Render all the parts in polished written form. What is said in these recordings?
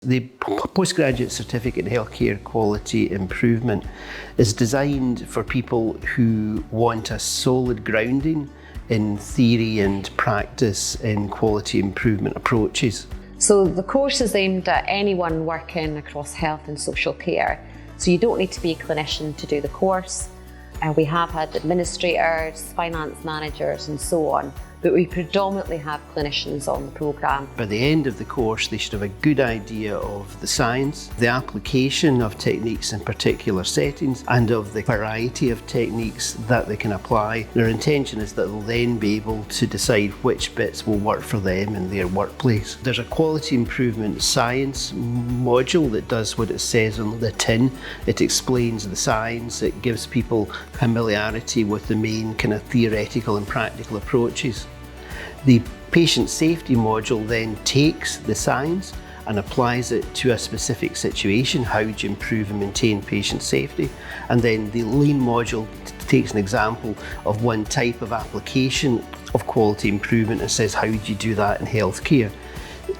The postgraduate certificate in healthcare quality improvement is designed for people who want a solid grounding in theory and practice in quality improvement approaches. So the course is aimed at anyone working across health and social care. So you don't need to be a clinician to do the course. And we have had administrators, finance managers and so on, but we predominantly have clinicians on the programme. By the end of the course, they should have a good idea of the science, the application of techniques in particular settings, and of the variety of techniques that they can apply. Their intention is that they'll then be able to decide which bits will work for them in their workplace. There's a quality improvement science module that does what it says on the tin. It explains the science, it gives people familiarity with the main kind of theoretical and practical approaches. The patient safety module then takes the science and applies it to a specific situation. How do you improve and maintain patient safety? And then the lean module takes an example of one type of application of quality improvement and says, how do you do that in healthcare?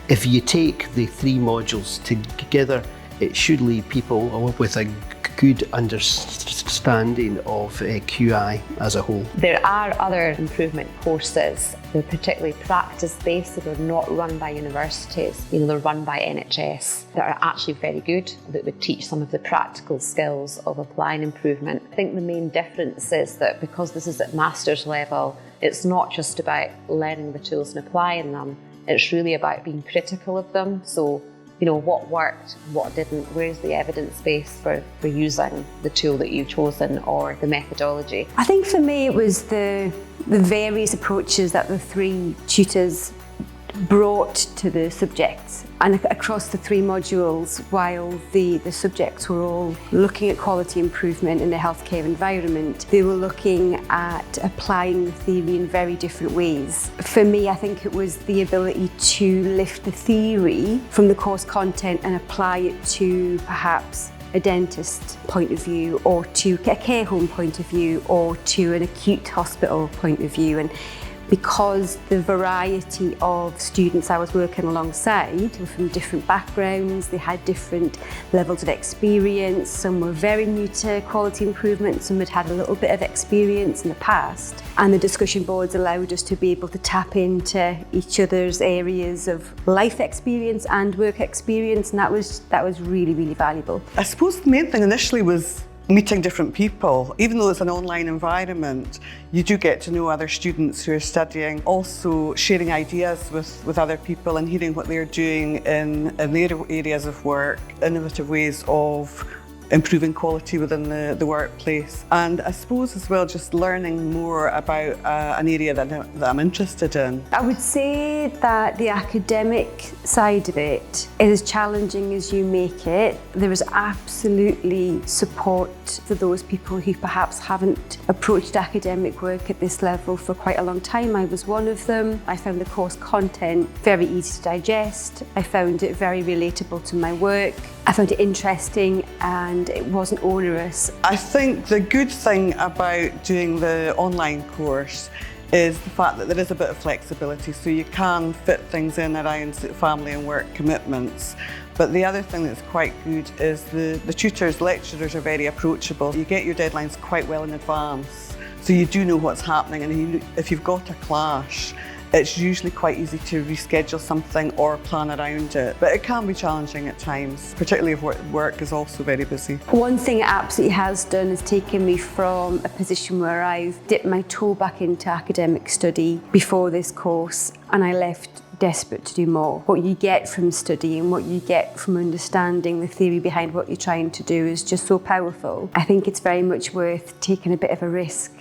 If you take the three modules together, it should leave people with a good understanding of QI as a whole. There are other improvement courses. They're particularly practice-based, so they're not run by universities. They're run by NHS that are actually very good, that would teach some of the practical skills of applying improvement. I think the main difference is that because this is at master's level, it's not just about learning the tools and applying them, it's really about being critical of them. So what worked, what didn't, where's the evidence base for using the tool that you've chosen or the methodology? I think for me it was the various approaches that the three tutors brought to the subjects, and across the three modules, while the subjects were all looking at quality improvement in the healthcare environment, they were looking at applying the theory in very different ways. For me, I think it was the ability to lift the theory from the course content and apply it to perhaps a dentist point of view, or to a care home point of view, or to an acute hospital point of view. And because the variety of students I was working alongside were from different backgrounds, they had different levels of experience. Some were very new to quality improvement, some had had a little bit of experience in the past. And the discussion boards allowed us to be able to tap into each other's areas of life experience and work experience, and that was really, really valuable. I suppose the main thing initially was meeting different people. Even though it's an online environment, you do get to know other students who are studying, also sharing ideas with other people and hearing what they're doing in their areas of work, innovative ways of improving quality within the workplace. And I suppose as well, just learning more about an area that I'm interested in. I would say that the academic side of it is as challenging as you make it. There is absolutely support for those people who perhaps haven't approached academic work at this level for quite a long time. I was one of them. I found the course content very easy to digest. I found it very relatable to my work. I found it interesting and it wasn't onerous. I think the good thing about doing the online course is the fact that there is a bit of flexibility, so you can fit things in around family and work commitments. But the other thing that's quite good is the tutors, lecturers are very approachable. You get your deadlines quite well in advance, so you do know what's happening, and if you've got a clash, it's usually quite easy to reschedule something or plan around it. But it can be challenging at times, particularly if work is also very busy. One thing it absolutely has done is taken me from a position where I've dipped my toe back into academic study before this course, and I left desperate to do more. What you get from studying, what you get from understanding the theory behind what you're trying to do is just so powerful. I think it's very much worth taking a bit of a risk